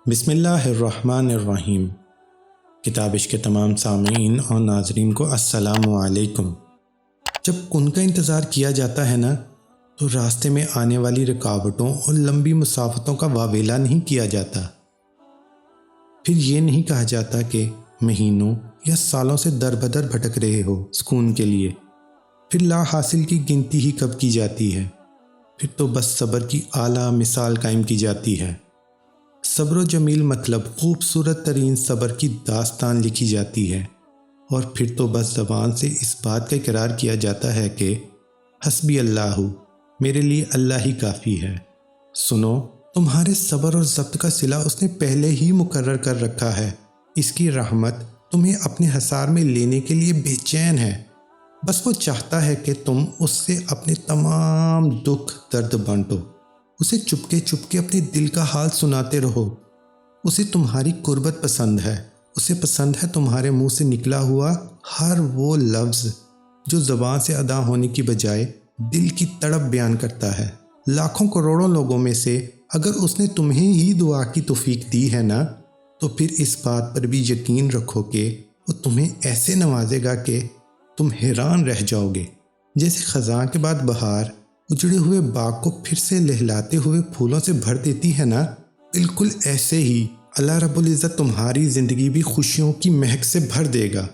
بسم اللہ الرحمن الرحیم۔ کتابش کے تمام سامعین اور ناظرین کو السلام علیکم۔ جب کن کا انتظار کیا جاتا ہے نا تو راستے میں آنے والی رکاوٹوں اور لمبی مسافتوں کا واویلا نہیں کیا جاتا۔ پھر یہ نہیں کہا جاتا کہ مہینوں یا سالوں سے در بدر بھٹک رہے ہو سکون کے لیے، پھر لا حاصل کی گنتی ہی کب کی جاتی ہے، پھر تو بس صبر کی اعلیٰ مثال قائم کی جاتی ہے۔ صبر و جمیل مطلب خوبصورت ترین صبر کی داستان لکھی جاتی ہے، اور پھر تو بس زبان سے اس بات کا اقرار کیا جاتا ہے کہ حسبی اللہ، میرے لیے اللہ ہی کافی ہے۔ سنو، تمہارے صبر اور ضبط کا صلہ اس نے پہلے ہی مقرر کر رکھا ہے۔ اس کی رحمت تمہیں اپنے حصار میں لینے کے لیے بے چین ہے۔ بس وہ چاہتا ہے کہ تم اس سے اپنے تمام دکھ درد بانٹو، اسے چپکے چپکے اپنے دل کا حال سناتے رہو۔ اسے تمہاری قربت پسند ہے، اسے پسند ہے تمہارے منہ سے نکلا ہوا ہر وہ لفظ جو زبان سے ادا ہونے کی بجائے دل کی تڑپ بیان کرتا ہے۔ لاکھوں کروڑوں لوگوں میں سے اگر اس نے تمہیں ہی دعا کی توفیق دی ہے نا، تو پھر اس بات پر بھی یقین رکھو کہ وہ تمہیں ایسے نوازے گا کہ تم حیران رہ جاؤ گے۔ جیسے خزاں کے بعد بہار اجڑے ہوئے باغ کو پھر سے لہلاتے ہوئے پھولوں سے بھر دیتی ہے نا، بالکل ایسے ہی اللہ رب العزت تمہاری زندگی بھی خوشیوں کی مہک سے بھر دے گا۔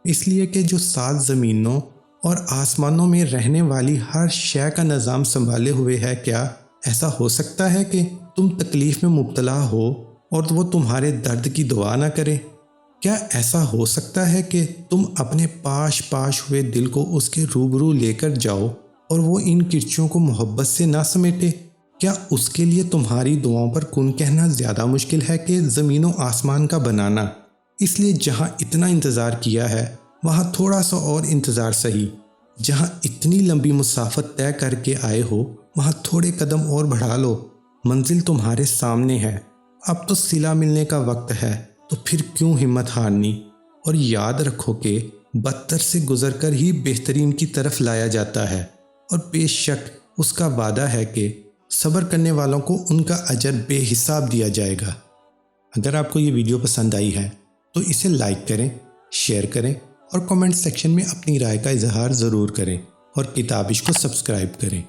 اس لیے کہ جو 7 زمینوں اور آسمانوں میں رہنے والی ہر شے کا نظام سنبھالے ہوئے ہے، کیا ایسا ہو سکتا ہے کہ تم تکلیف میں مبتلا ہو اور وہ تمہارے درد کی دعا نہ کرے؟ کیا ایسا ہو سکتا ہے کہ تم اپنے پاش پاش ہوئے دل کو اس کے روبرو لے کر جاؤ اور وہ ان کرچیوں کو محبت سے نہ سمیٹے؟ کیا اس کے لیے تمہاری دعاؤں پر کن کہنا زیادہ مشکل ہے کہ زمین و آسمان کا بنانا؟ اس لیے جہاں اتنا انتظار کیا ہے وہاں تھوڑا سا اور انتظار سہی۔ جہاں اتنی لمبی مسافت طے کر کے آئے ہو وہاں تھوڑے قدم اور بڑھا لو، منزل تمہارے سامنے ہے۔ اب تو صلہ ملنے کا وقت ہے، تو پھر کیوں ہمت ہارنی؟ اور یاد رکھو کہ بدتر سے گزر کر ہی بہترین کی طرف لایا جاتا ہے، اور بے شک اس کا وعدہ ہے کہ صبر کرنے والوں کو ان کا اجر بے حساب دیا جائے گا۔ اگر آپ کو یہ ویڈیو پسند آئی ہے تو اسے لائک کریں، شیئر کریں اور کمنٹ سیکشن میں اپنی رائے کا اظہار ضرور کریں، اور کتابش کو سبسکرائب کریں۔